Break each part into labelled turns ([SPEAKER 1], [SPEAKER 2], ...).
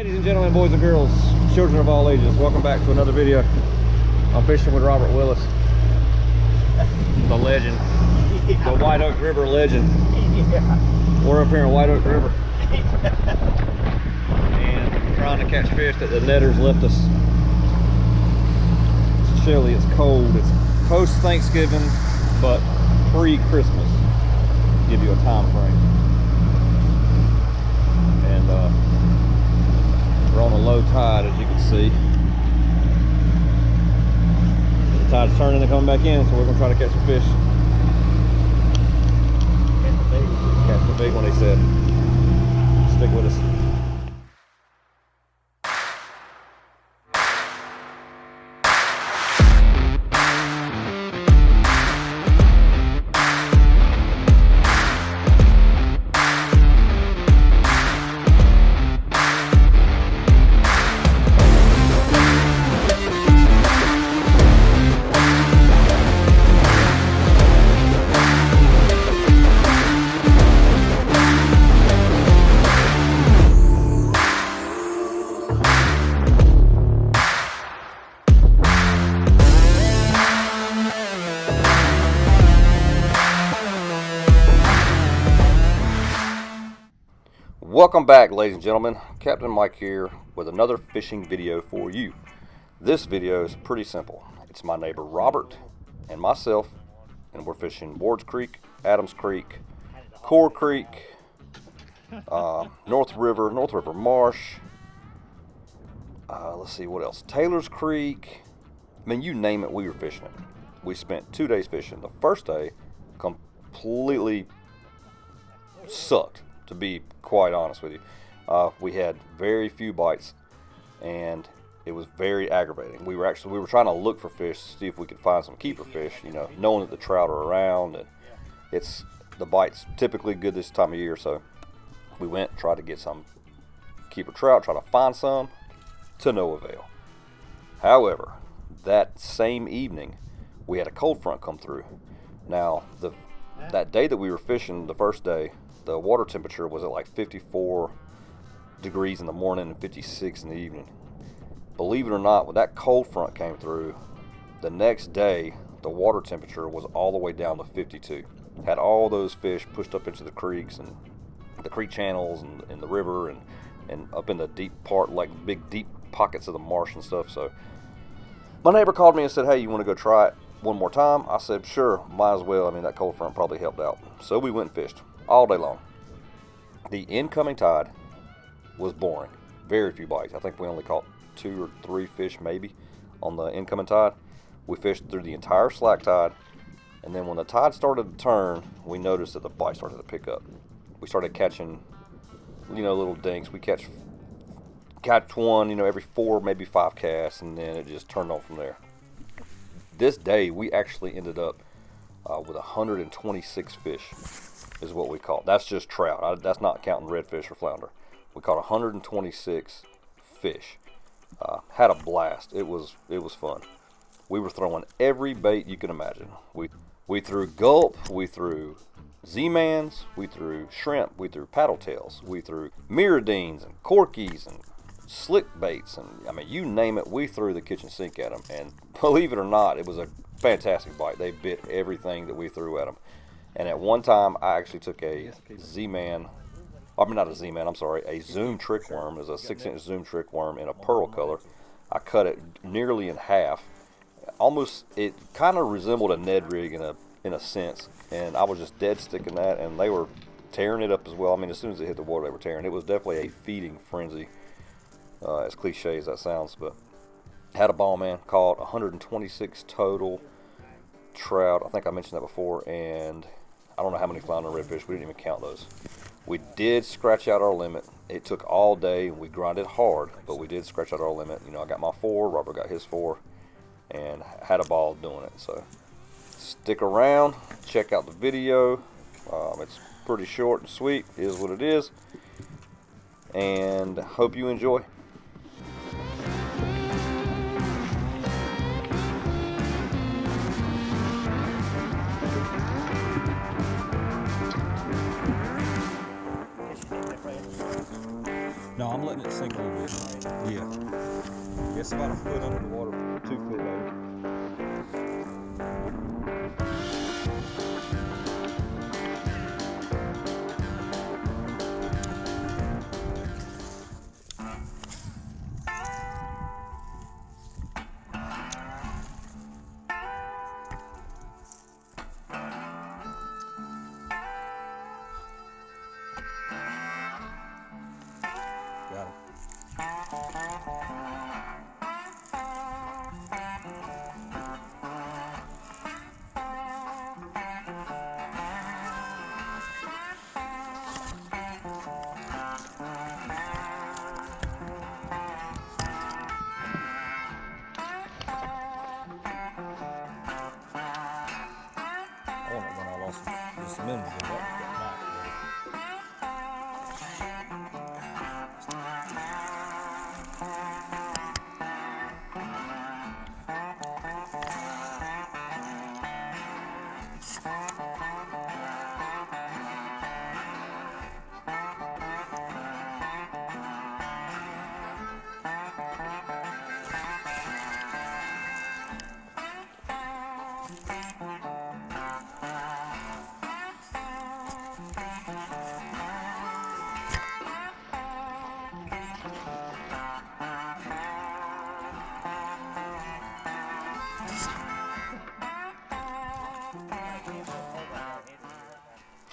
[SPEAKER 1] Ladies and gentlemen, boys and girls, children of all ages, welcome back to another video on Fishing with Robert Willis. The legend, the White Oak River legend. We're up here in White Oak River and trying to catch fish that the netters left us. It's chilly, it's cold, it's post-Thanksgiving, but pre-Christmas. Give you a time frame. And we're on a low tide, as you can see. The tide's turning and coming back in, so we're gonna try to catch some fish. Catch the big one, he said. Stick with us. Welcome back, ladies and gentlemen. Captain Mike here with another fishing video for you. This video is pretty simple. It's my neighbor Robert and myself, and we're fishing Ward's Creek, Adams Creek, Core Creek, North River Marsh. Let's see what else. Taylor's Creek. I mean, you name it, we were fishing it. We spent 2 days fishing. The first day completely sucked, to be quite honest with you. We had very few bites and it was very aggravating. We were trying to look for fish to see if we could find some keeper fish, you know, knowing that the trout are around, and the bite's typically good this time of year, so we went, tried to get some keeper trout, try to find some, to no avail. However, that same evening we had a cold front come through. Now that day that we were fishing, the first day, the water temperature was at like 54 degrees in the morning and 56 in the evening. Believe it or not, when that cold front came through, the next day the water temperature was all the way down to 52. Had all those fish pushed up into the creeks and the creek channels and in the river and up in the deep part, like big deep pockets of the marsh and stuff. So my neighbor called me and said, hey, you want to go try it one more time? I said, sure, might as well. I mean, that cold front probably helped out. So we went and fished all day long. The incoming tide was boring. Very few bites. I think we only caught 2 or 3 fish maybe on the incoming tide. We fished through the entire slack tide, and then when the tide started to turn, we noticed that the bites started to pick up. We started catching, you know, little dinks. We catch one, you know, every 4, maybe 5 casts, and then it just turned on from there. This day, we actually ended up with 126 fish. Is what we caught. That's just trout. That's not counting redfish or flounder. We caught 126 fish. Had a blast. It was fun. We were throwing every bait you can imagine. We threw gulp. We threw Z-mans. We threw shrimp. We threw paddle tails. We threw mirrodines and corkies and slick baits, and I mean, you name it, we threw the kitchen sink at them. And believe it or not, it was a fantastic bite. They bit everything that we threw at them. And at one time, I actually took a Z-man, I mean not a Z-man, I'm sorry, a Zoom trick worm. It was a 6-inch Zoom trick worm in a pearl color. I cut it nearly in half. Almost, it kind of resembled a Ned rig in a sense. And I was just dead sticking that, and they were tearing it up as well. I mean, as soon as it hit the water, they were tearing. It was definitely a feeding frenzy, as cliche as that sounds. But had a ball, man. Caught 126 total trout. I think I mentioned that before, and I don't know how many flounder and redfish. We didn't even count those. We did scratch out our limit. It took all day, and we grinded hard, but we did scratch out our limit. You know, I got my 4, Robert got his 4, and had a ball doing it. So stick around, check out the video. It's pretty short and sweet. It is what it is, and hope you enjoy.
[SPEAKER 2] No,
[SPEAKER 1] No, I'm letting it sink a little bit. Yeah. It's about a foot under the water, 2 foot maybe. Got it. I wonder when I lost just a minute ago.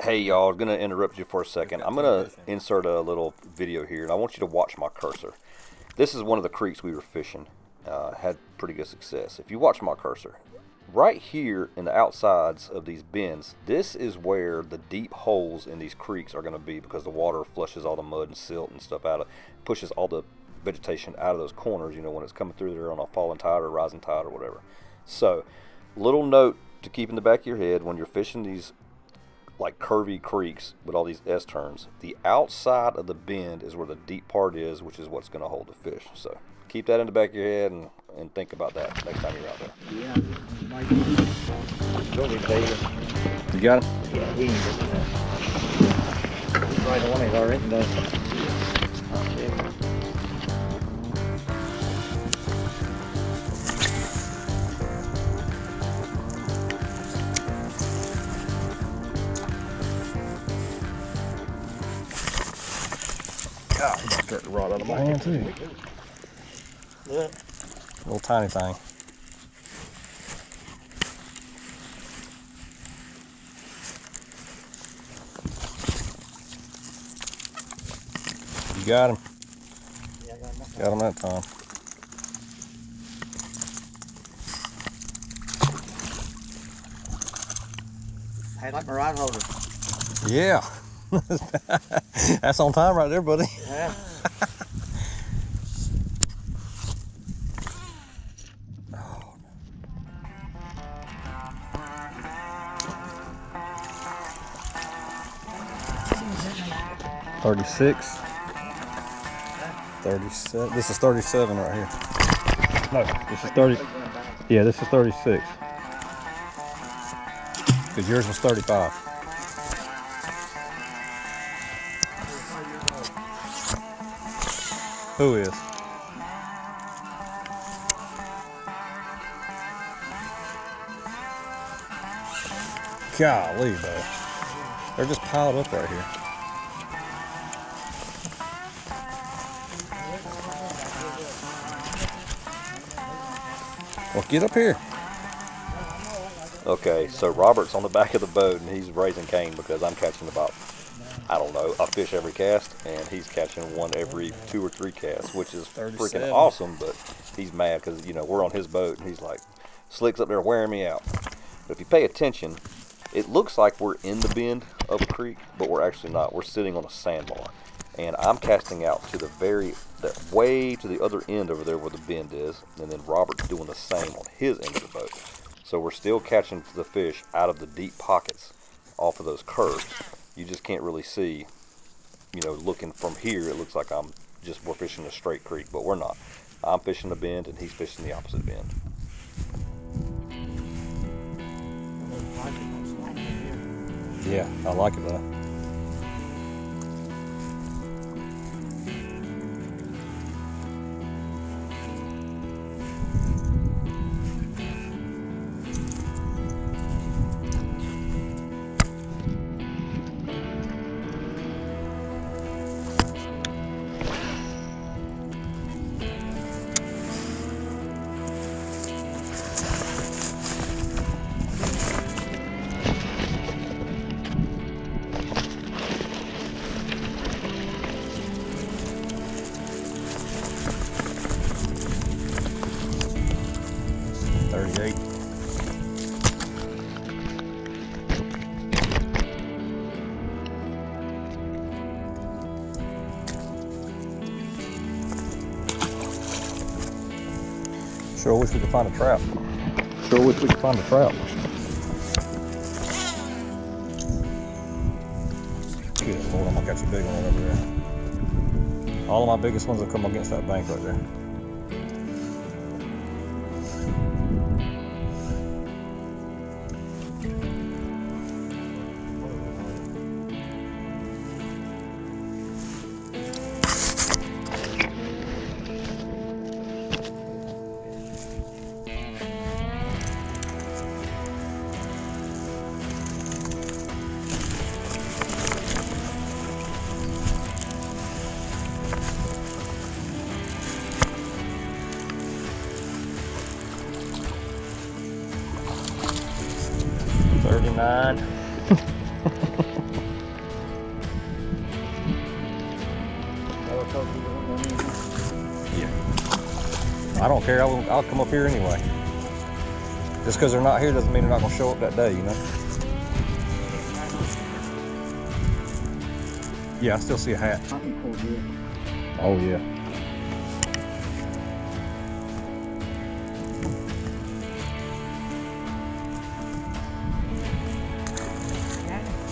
[SPEAKER 1] Hey y'all, I'm gonna interrupt you for a second. I'm gonna insert a little video here, and I want you to watch my cursor. This is one of the creeks we were fishing. Had pretty good success. If you watch my cursor, right here in the outsides of these bends, this is where the deep holes in these creeks are gonna be, because the water flushes all the mud and silt and stuff out of, pushes all the vegetation out of those corners, you know, when it's coming through there on a falling tide or rising tide or whatever. So, little note to keep in the back of your head when you're fishing these like curvy creeks with all these S-turns, the outside of the bend is where the deep part is, which is what's going to hold the fish. So keep that in the back of your head and think about that next time you're out there.
[SPEAKER 2] Yeah,
[SPEAKER 1] You got him?
[SPEAKER 2] yeah, he's right on it already, though.
[SPEAKER 1] God, it's got the rod out of my hand too.
[SPEAKER 2] Look.
[SPEAKER 1] Little tiny thing. You got him.
[SPEAKER 2] Yeah, I
[SPEAKER 1] Got him that time.
[SPEAKER 2] Hey, like my rod holder.
[SPEAKER 1] Yeah. That's on time right there, buddy.
[SPEAKER 2] Yeah.
[SPEAKER 1] $36. 37. This is 37 right here. No, this is 30. Yeah, this is 36. Because yours was 35. Who is? Golly, though. They're just piled up right here. Well, get up here. Okay, so Robert's on the back of the boat and he's raising Cain because I'm catching about, I don't know, a fish every cast, and he's catching one every 2 or 3 casts, which is
[SPEAKER 3] 37.
[SPEAKER 1] freaking awesome. But he's mad because, you know, we're on his boat and he's like, Slick's up there wearing me out. But if you pay attention, it looks like we're in the bend of a creek, but we're actually not. We're sitting on a sandbar, and I'm casting out to the way to the other end over there where the bend is, and then Robert's doing the same on his end of the boat. So we're still catching the fish out of the deep pockets off of those curves. You just can't really see, you know, looking from here, it looks like we're fishing a straight creek, but we're not. I'm fishing the bend and he's fishing the opposite bend. Yeah, I like it though. gate. Sure wish we could find a trout. Sure wish we could find a trout. Good Lord, I got you big one over there. All of my biggest ones will come against that bank right there. Yeah. I don't care. I'll come up here anyway. Just because they're not here doesn't mean they're not going to show up that day, you know? Yeah, I still see a hat. Oh, yeah.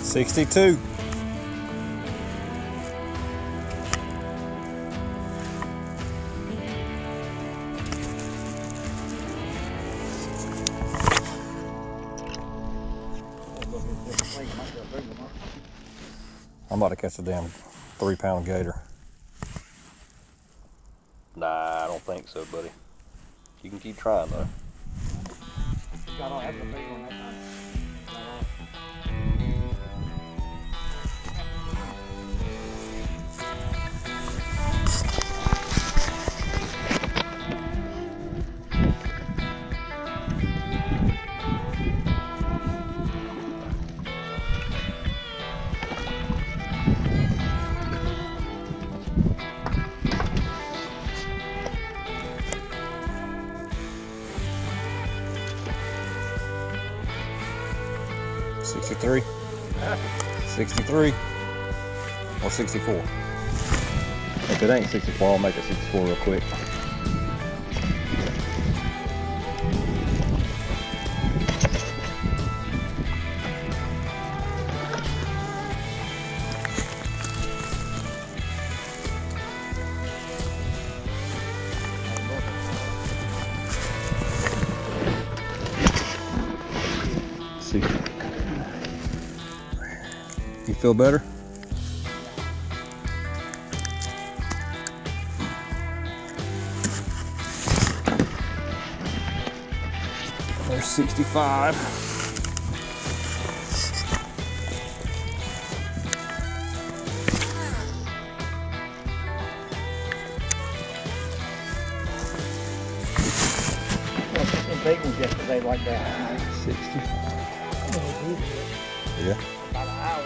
[SPEAKER 1] $62. I'm about to catch a damn 3-pound gator. Nah, I don't think so, buddy. You can keep trying though. $63, 63, or 64. If it ain't 64, I'll make it 64 real quick. See. You feel better? There's 65.
[SPEAKER 2] Big ones yesterday like that.
[SPEAKER 1] 60. Yeah.
[SPEAKER 2] About an hour.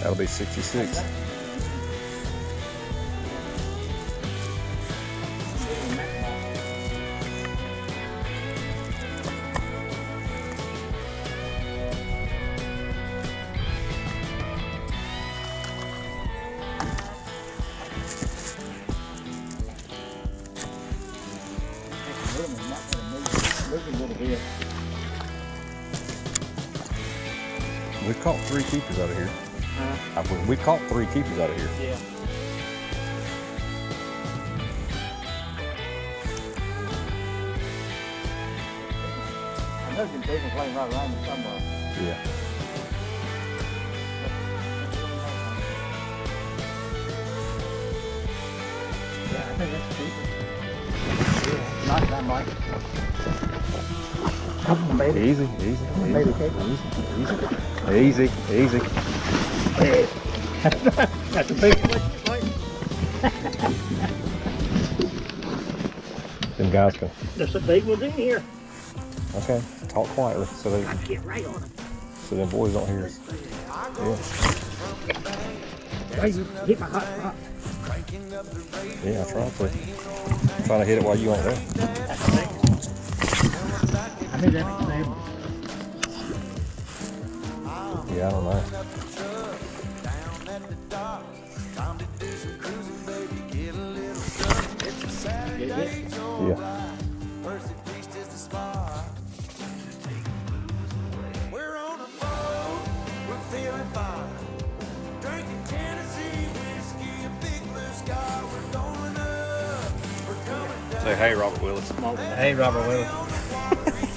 [SPEAKER 1] That'll be 66. We caught 3 keepers out of here. We caught 3 keepers out of here.
[SPEAKER 2] Yeah. I know some people playing right around me somewhere.
[SPEAKER 1] Yeah.
[SPEAKER 2] Yeah, I think that's cheaper. Yeah. Not that much. Come on, baby.
[SPEAKER 1] Easy, easy, easy, easy, easy, easy.
[SPEAKER 2] That's a big one.
[SPEAKER 3] guys can.
[SPEAKER 2] There's some big ones in here.
[SPEAKER 3] Okay, talk quietly so they,
[SPEAKER 2] I get right on them.
[SPEAKER 3] so them boys don't hear us. Yeah,
[SPEAKER 2] Hey, you hit my hot spot.
[SPEAKER 3] yeah, I tried to. I'm trying to hit it while you aren't there.
[SPEAKER 2] That's sick. I knew that was them.
[SPEAKER 3] Yeah, I don't know. Yeah.
[SPEAKER 4] We're on a boat, we're feeling fine. Drinking Tennessee whiskey, a big blue sky. We're going up, we're coming down.
[SPEAKER 1] Say hey, Robert Willis.
[SPEAKER 5] Hey, Robert Willis.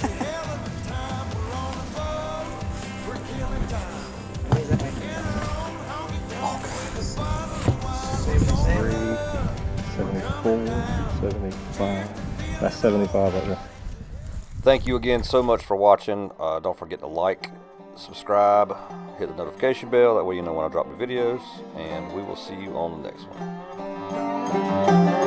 [SPEAKER 3] Three, 74, 75. That's 75 right there.
[SPEAKER 1] Thank you again so much for watching. Don't forget to like, subscribe, hit the notification bell. That way you know when I drop the videos. And we will see you on the next one.